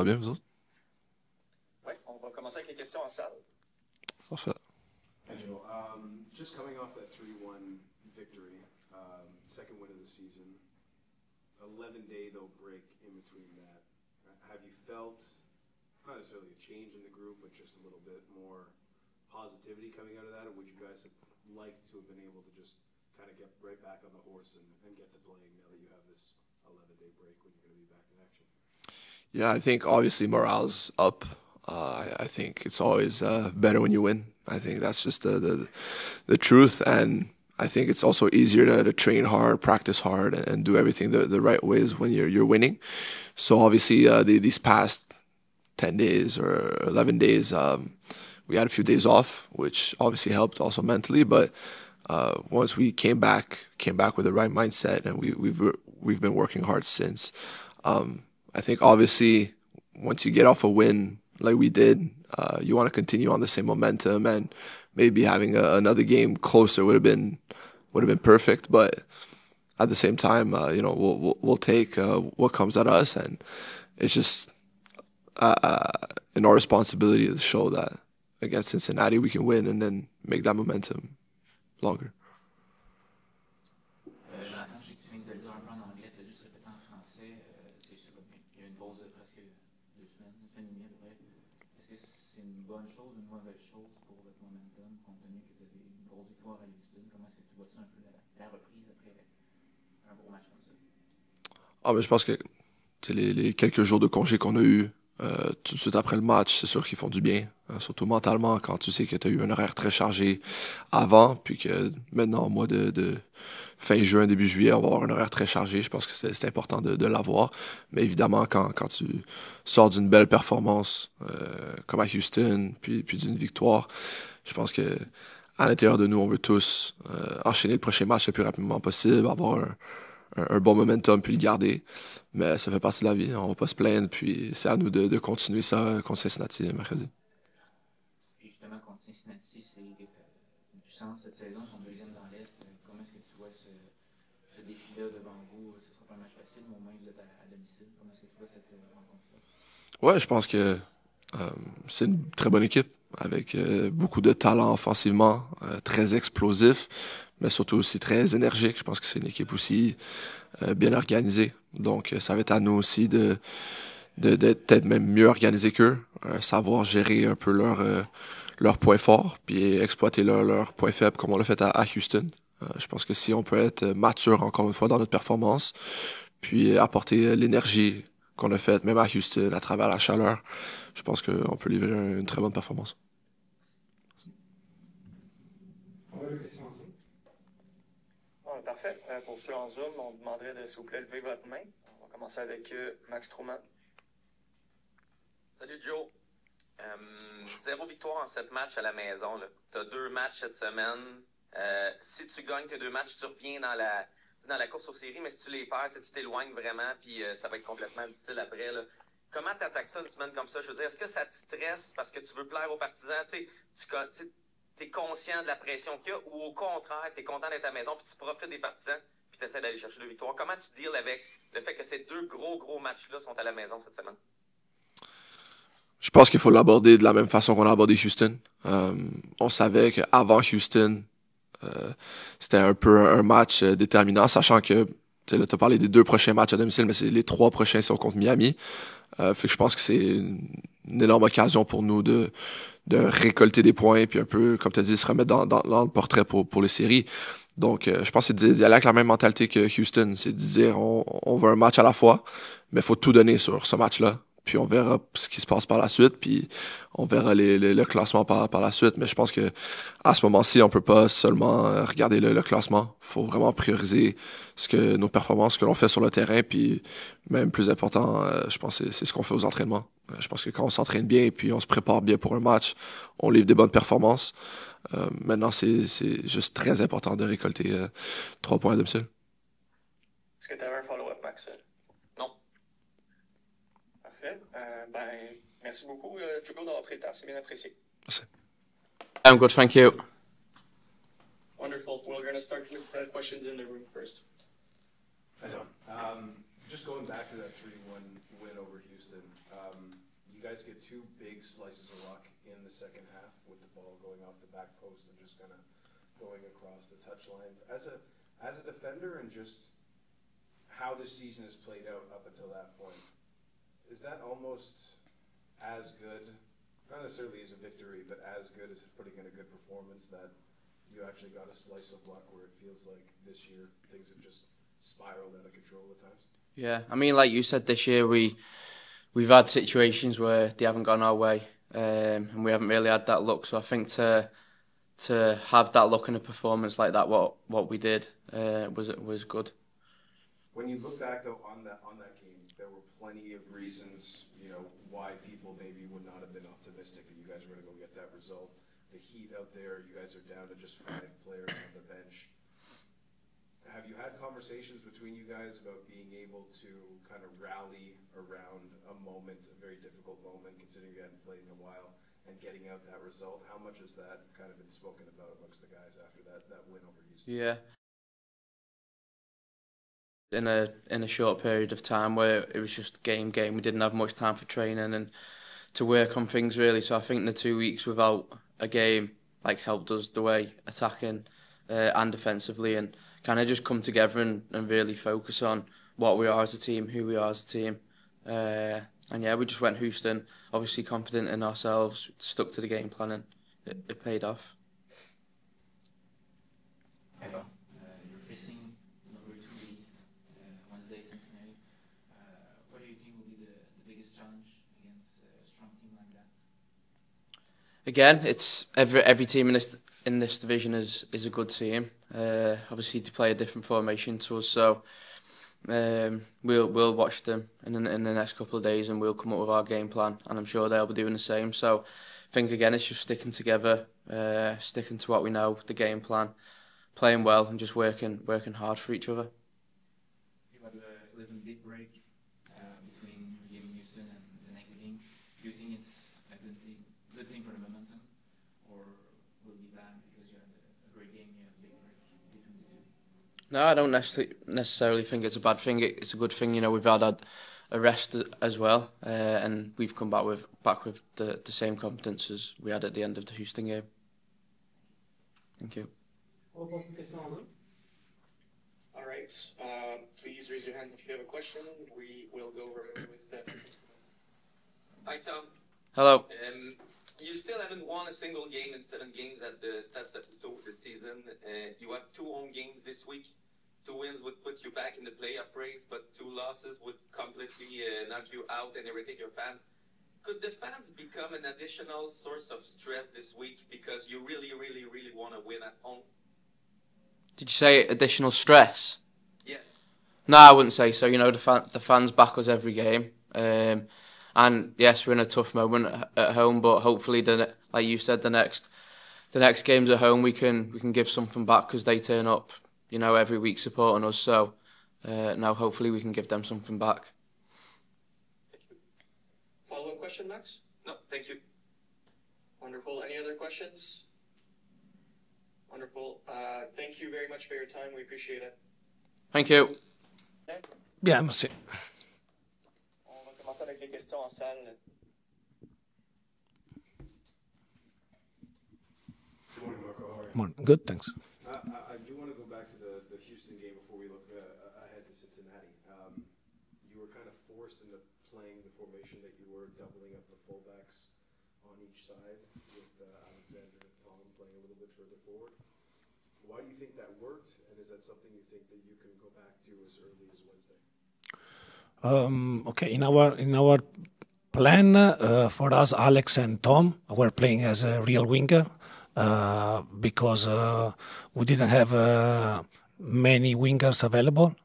va bien, vous autres? Oui, on va commencer avec les questions en salle. Parfait. Hey Joe, just coming off that 3-1 victory, second win of the season, 11-day though break in between that. Have you felt, not necessarily a change in the group, but just a little bit more positivity coming out of that, or would you guys have liked to have been able to just kind of get right back on the horse and get to playing now that you have this 11-day break when you're going to be back in action? Yeah, I think obviously morale's up. I think it's always better when you win. I think that's just the truth, and I think it's also easier to train hard, practice hard, and do everything the right ways when you're winning. So obviously these past 10 days or 11 days, we had a few days off, which obviously helped also mentally. But once we came back with the right mindset, and we've been working hard since. I think obviously once you get off a win like we did, you want to continue on the same momentum, and maybe having another game closer would have been perfect. But at the same time, we'll take what comes at us, and it's just in our responsibility to show that against Cincinnati we can win and then make that momentum longer. J'entends, je sais que tu viens de le dire un peu en anglais, tu as juste répété en français. C'est sûr qu'il y a une pause de presque 2 semaines, 1 semaine et demie à peu près. Est-ce que c'est une bonne chose, une mauvaise chose pour votre momentum, compte tenu que tu as une grosse victoire à Houston? Comment est-ce que tu vois ça un peu la reprise après un gros match comme ça? Ah, mais je pense que les quelques jours de congé qu'on a eu tout de suite après le match, c'est sûr qu'ils font du bien, hein, surtout mentalement, quand tu sais que tu as eu un horaire très chargé avant, puis que maintenant, au mois de fin juin, début juillet, on va avoir un horaire très chargé. Je pense que c'est important de l'avoir. Mais évidemment, quand tu sors d'une belle performance comme à Houston, puis d'une victoire, je pense que à l'intérieur de nous, on veut tous enchaîner le prochain match le plus rapidement possible, avoir un bon momentum puis le garder. Mais ça fait partie de la vie, on va pas se plaindre, puis c'est à nous de continuer ça contre Cincinnati mercredi. Puis justement, contre Cincinnati, c'est du sens cette saison, son deuxième dans l'Est. Comment est-ce que tu vois ce défi-là devant vous? Ce sera pas un match facile, mais au moins vous êtes à domicile. Comment est-ce que tu vois cette rencontre-là? Ouais, je pense que c'est une très bonne équipe avec beaucoup de talent offensivement, très explosif, mais surtout aussi très énergique. Je pense que c'est une équipe aussi bien organisée. Donc, ça va être à nous aussi d'être peut-être même mieux organisé qu'eux, savoir gérer un peu leurs points forts, puis exploiter leurs points faibles comme on l'a fait à Houston. Je pense que si on peut être mature encore une fois dans notre performance, puis apporter l'énergie qu'on a faite même à Houston à travers la chaleur, je pense qu'on peut livrer une très bonne performance. Bon, parfait. Pour ceux en Zoom, on demanderait de, s'il vous plaît, lever votre main. On va commencer avec Max Truman. Salut Joe. 0 victoire en 7 matchs à la maison. Tu as 2 matchs cette semaine. Si tu gagnes tes 2 matchs, tu reviens dans la course aux séries, mais si tu les perds, tu t'éloignes vraiment, puis ça va être complètement difficile après. Là. Comment tu attaques ça une semaine comme ça? Je veux dire, est-ce que ça te stresse parce que tu veux plaire aux partisans? Tu es conscient de la pression qu'il y a, ou au contraire, tu es content d'être à la maison, puis tu profites des partisans, puis tu essaies d'aller chercher 2 victoires? Comment tu deals avec le fait que ces 2 gros matchs-là sont à la maison cette semaine? Je pense qu'il faut l'aborder de la même façon qu'on a abordé Houston. On savait qu'avant Houston, c'était un peu un match déterminant, sachant que tu as parlé des 2 prochains matchs à domicile, mais les 3 prochains sont contre Miami. Fait que je pense que c'est une énorme occasion pour nous de récolter des points, puis un peu, comme tu as dit, se remettre dans le portrait pour les séries. Donc, je pense que c'est d'y aller avec la même mentalité que Houston, c'est de dire on veut un match à la fois, mais il faut tout donner sur ce match-là. Puis on verra ce qui se passe par la suite, puis on verra le classement par la suite. Mais je pense que à ce moment-ci, on peut pas seulement regarder le classement. Faut vraiment prioriser nos performances, ce que l'on fait sur le terrain, puis même plus important, je pense que c'est ce qu'on fait aux entraînements. Je pense que quand on s'entraîne bien et puis on se prépare bien pour un match, on livre des bonnes performances. Maintenant, c'est juste très important de récolter 3 points à domicile. Est-ce que tu avais un follow-up, Max? Non. Parfait. Merci beaucoup, Joe, d'avoir pris le temps. C'est bien apprécié. Merci. I'm good, thank you. Wonderful. We're going to start with questions in the room first. Hi, Tom. just going back to that 3-1 win over Houston, you guys get two big slices of luck in the second half with the ball going off the back post and just kind of going across the touchline. As a defender and just how this season has played out up until that point, is that almost as good, not necessarily as a victory, but as good as putting in a good performance that you actually got a slice of luck where it feels like this year things have just spiraled out of control at times? Yeah, I mean, like you said, this year we've had situations where they haven't gone our way, and we haven't really had that luck. So I think to have that luck in a performance like that, what we did was good. When you look back though on that game, there were plenty of reasons, why people maybe would not have been optimistic that you guys were going to go get that result. The heat out there, you guys are down to just 5 players on the bench. Have you had conversations between you guys about being able to kind of rally around a moment, a very difficult moment, considering you hadn't played in a while, and getting out that result? How much has that kind of been spoken about amongst the guys after that win over Houston? Yeah. In a short period of time where it was just game, we didn't have much time for training and to work on things really. So I think the 2 weeks without a game helped us the way attacking and defensively, and kind of just come together and really focus on what we are as a team, who we are as a team. And yeah, we just went Houston, obviously confident in ourselves, stuck to the game plan, and it paid off. Eva, you're facing number 2 East, Wednesday, Cincinnati. What do you think will be the biggest challenge against a strong team like that? Again, it's every team in this division is a good team. Obviously, to play a different formation to us, so we'll watch them in the next couple of days, and we'll come up with our game plan, and I'm sure they'll be doing the same. So I think again, it's just sticking together, sticking to what we know, the game plan, playing well, and just working hard for each other. You had a 11-day break between your game in Houston and the next game. Do you think it's a good thing for the momentum, or will it be bad because you had a great game, you had a big break between the two? No, I don't necessarily think it's a bad thing. It's a good thing. We've had a rest as well, and we've come back with the same confidence as we had at the end of the Houston game. Thank you. All right. Please raise your hand if you have a question. We will go right with that. Hi, Tom. Hello. You still haven't won a single game in 7 games at the Stade Saputo this season. You have 2 home games this week. 2 wins would put you back in the playoff race, but 2 losses would completely knock you out and irritate your fans. Could the fans become an additional source of stress this week because you really, really, really want to win at home? Did you say additional stress? Yes. No, I wouldn't say so. The fans back us every game. And yes, we're in a tough moment at home, but hopefully, like you said, the next games at home, we can give something back because they turn up, every week supporting us. So now, hopefully, we can give them something back. Thank you. Follow-up question, Max? No, thank you. Wonderful. Any other questions? Wonderful. Thank you very much for your time. We appreciate it. Thank you. Bien, merci. On va commencer avec les questions en salle. Good morning, Marco. How are you? Morning. Good, thanks. I do want to go back to the Houston game before we look ahead to Cincinnati. You were kind of forced into playing the formation that you were, doubling up the fullbacks on each side with Alexander and Tom playing a little bit further forward. Why do you think that worked, and is that something you think that you can go back to as early as Wednesday? Okay, in our plan, for us, Alex and Tom were playing as a real winger because we didn't have many wingers available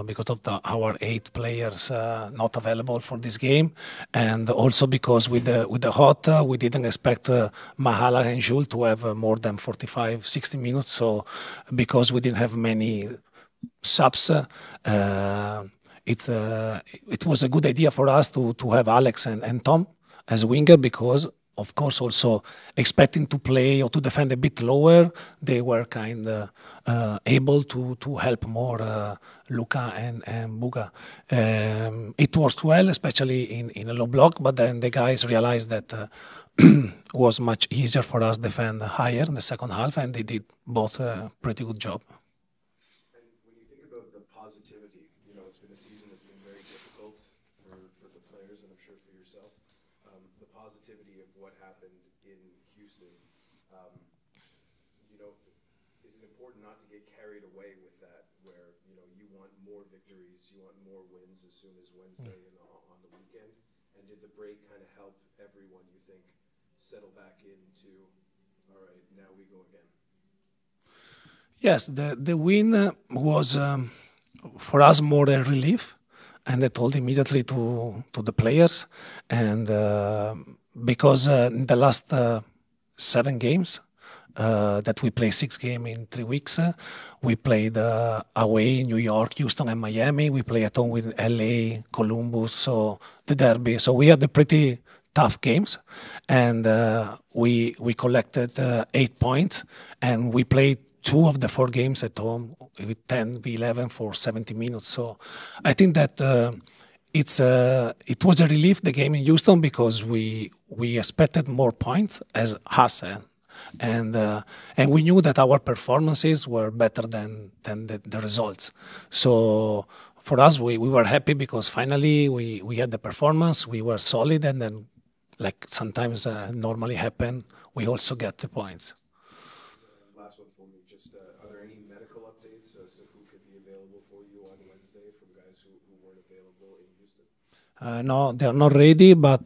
because of our 8 players not available for this game, and also because with the hot we didn't expect Mahala and Jules to have more than 45-60 minutes. So because we didn't have many subs, it was a good idea for us to have Alex and Tom as winger because of course, also expecting to play or to defend a bit lower, they were kind of able to help more Luca and Buga. It worked well, especially in a low block, but then the guys realized that was much easier for us defend higher in the second half, and they did both a pretty good job. And when you think about the positivity, you know, it's been a season that's been very difficult for the players, and I'm sure for yourself. The positivity of what happened in Houston, you know, is it important not to get carried away with that, where, you know, you want more victories, you want more wins as soon as Wednesday and on the weekend? And did the break kind of help everyone, you think, settle back into, all right, now we go again? Yes, the win was for us more a relief, and I told immediately to the players, and because in the last 7 games that we played 6 games in 3 weeks, we played away in New York, Houston, and Miami. We played at home with LA, Columbus, so the Derby. So we had a pretty tough games, and we collected 8 points, and we played 2 of the 4 games at home with 10v11 for 70 minutes. So I think that it was a relief, the game in Houston, because we expected more points as Hassan, and we knew that our performances were better than the results. So for us, we were happy because finally we had the performance, we were solid, and then, like sometimes normally happen, we also get the points. Last one for me, just are there any medical updates as to who could be available for you on Wednesday from guys who weren't available in Houston? No, they are not ready, but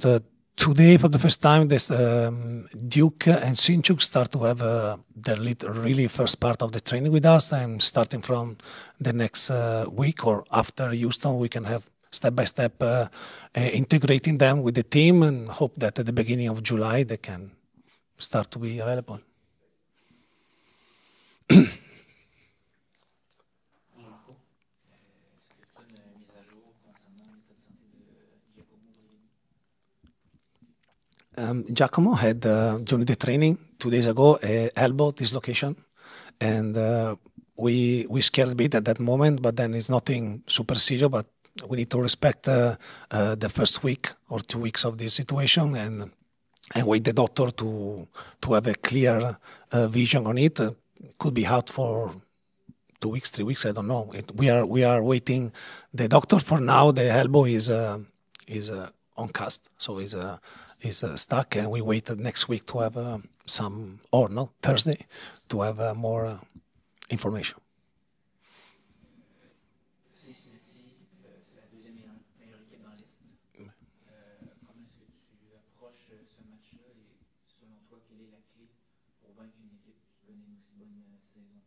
today for the first time, this Duke and Sinchuk start to have their really first part of the training with us, and starting from the next week or after Houston, we can have step by step integrating them with the team, and hope that at the beginning of July they can start to be available. Marco, est-ce que tu as une mise à jour concernant l'état de santé de Giacomo had during the training 2 days ago a elbow dislocation, and we scared a bit at that moment, but then it's nothing super serious, but we need to respect the first week or 2 weeks of this situation, and wait the doctor to have a clear vision on it. Could be out for 2 weeks, 3 weeks, I don't know. We are waiting. The doctor for now, the elbow is on cast, so is stuck, and we waited next week to have Thursday, to have more information. Cincinnati, c'est la deuxième meilleure équipe dans l'Est. Comment est-ce que tu approches ce match-là, et selon toi, quelle est la clé pour vaincre une équipe qui connaît une aussi bonne saison?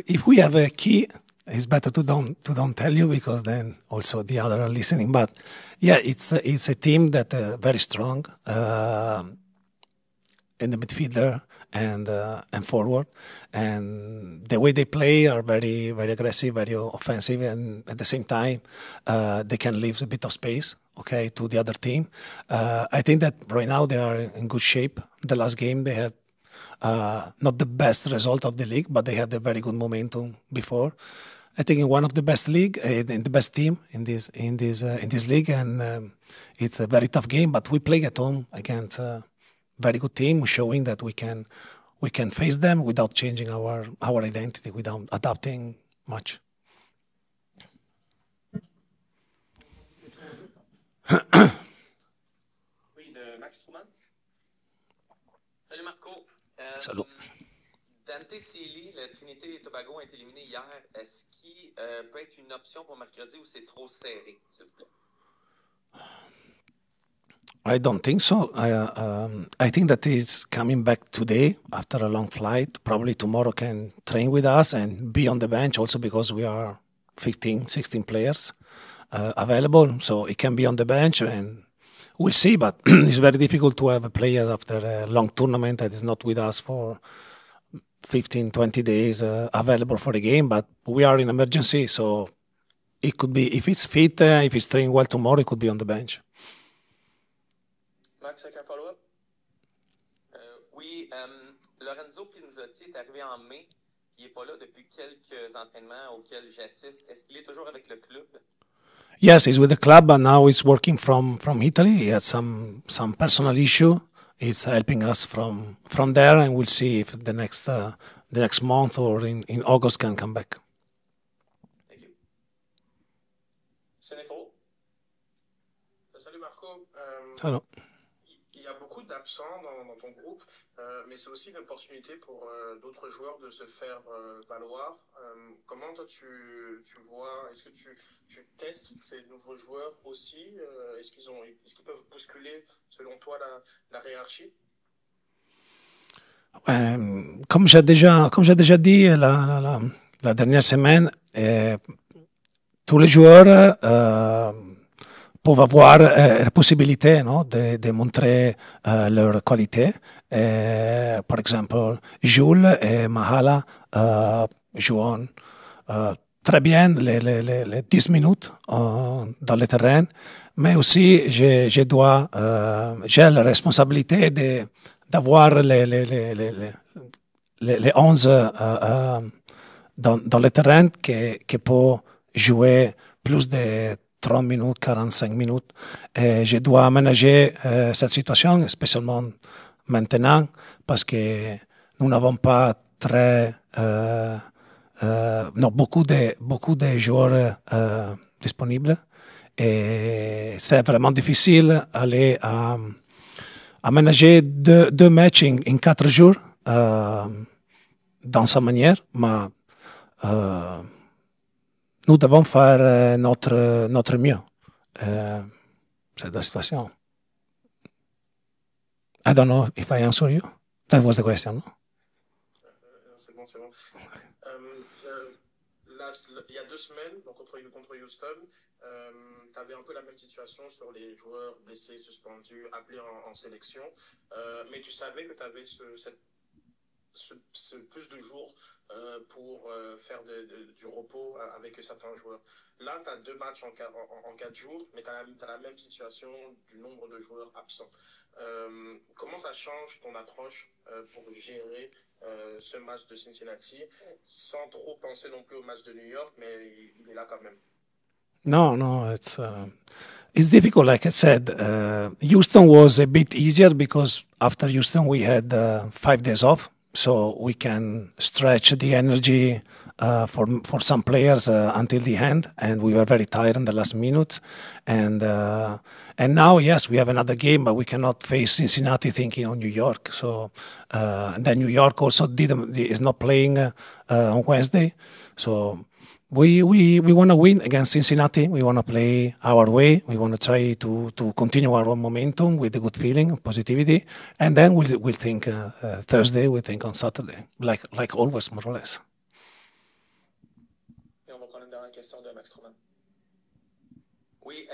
If we have a key, it's better to don't tell you, because then also the other are listening. But yeah, it's a team that very strong in the midfielder and forward, and the way they play are very, very aggressive, very offensive, and at the same time they can leave a bit of space, okay, to the other team. I think that right now they are in good shape. The last game they had not the best result of the league, but they had a very good momentum before. I think in one of the best league, in the best team in this league, and it's a very tough game. But we play at home against a very good team, showing that we can face them without changing our identity, without adapting much. Oui, de Max Truman. Salut Marco. Salut. Dante Sealy, la Trinité et Tobago ont été éliminés hier. Est-ce qu'il peut être une option pour mercredi, ou c'est trop serré, s'il vous plaît? I don't think so. I think that he's coming back today after a long flight. Probably tomorrow can train with us and be on the bench also, because we are 15, 16 players available. So he can be on the bench, and we'll see. But it's very difficult to have a player after a long tournament that is not with us for 15, 20 days available for the game. But we are in emergency, so it could be, if it's fit, if he's training well tomorrow, it could be on the bench. Max, avec un follow-up? Oui, Lorenzo Pinzotti est arrivé en mai. Il n'est pas là depuis quelques entraînements auxquels j'assiste. Est-ce qu'il est toujours avec le club? Yes, he's with the club, and now he's working from Italy. He had some personal issue. He's helping us from there, and we'll see if the next month or in August can come back. Thank you. Sénéfo? Salut Marco. Hello. Il y a beaucoup d'absents dans ton groupe, mais c'est aussi une opportunité pour d'autres joueurs de se faire valoir. Comment toi tu vois, est-ce que tu testes ces nouveaux joueurs aussi? Est-ce qu'ils peuvent bousculer selon toi la hiérarchie? Comme j'ai déjà dit la dernière semaine, tous les joueurs peuvent avoir la possibilité, no, de montrer leur qualité. Par exemple, Jules et Mahala jouent très bien les 10 minutes dans le terrain, mais aussi j'ai la responsabilité d'avoir les 11 dans le terrain qui peut jouer plus de 30 minutes, 45 minutes. Et je dois manager cette situation, spécialement maintenant, parce que nous n'avons pas beaucoup de joueurs disponibles. Et c'est vraiment difficile d'aller à manager deux matchs en 4 jours dans sa manière, mais nous devons faire notre mieux. C'est la situation. I don't know if I answer you. That was the question, no? C'est bon. Il y a 2 semaines, donc contre Houston, tu avais un peu la même situation sur les joueurs blessés, suspendus, appelés en sélection, mais tu savais que tu avais ce plus de jours pour faire du repos avec certains joueurs. Là, tu as 2 matchs en 4 jours, mais tu as la même situation du nombre de joueurs absents. Comment ça change ton approche pour gérer ce match de Cincinnati sans trop penser non plus au match de New York, mais il est là quand même? No, it's difficult. Like I said, Houston was a bit easier because after Houston we had 5 days off, so we can stretch the energy for some players until the end, and we were very tired in the last minute. And now, yes, we have another game, but we cannot face Cincinnati thinking on New York. So and then New York also is not playing on Wednesday, so. We want to win against Cincinnati. We want to play our way. We want to try to continue our momentum with a good feeling, positivity, and then we'll think Thursday. We think on Saturday, like always, more or less. Et on va prendre une dernière question de Max Truman. Oui,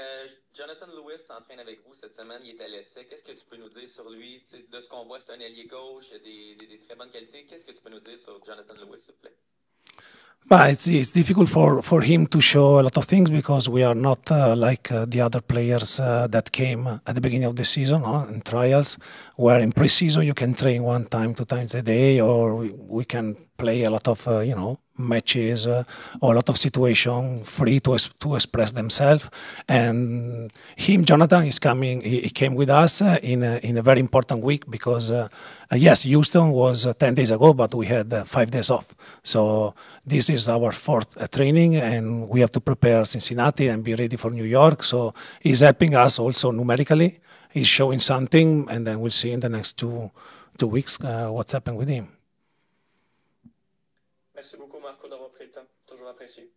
Jonathan Lewis s'entraîne avec vous cette semaine. Il est à l'essai. Qu'est-ce que tu peux nous dire sur lui? De ce qu'on voit, c'est un ailier gauche, il a des très bonnes qualités. Qu'est-ce que tu peux nous dire sur Jonathan Lewis, s'il vous plaît? But it's difficult for him to show a lot of things because we are not like the other players that came at the beginning of the season in trials, where in pre-season you can train 1 time, 2 times a day, or we can play a lot of matches or a lot of situations free to express themselves. And Jonathan is coming. He came with us in a very important week because yes, Houston was 10 days ago, but we had 5 days off. So this is our 4th training, and we have to prepare Cincinnati and be ready for New York. So he's helping us also numerically. He's showing something, and then we'll see in the next two weeks what's happened with him. Merci beaucoup, Marco, d'avoir pris le temps. Toujours apprécié.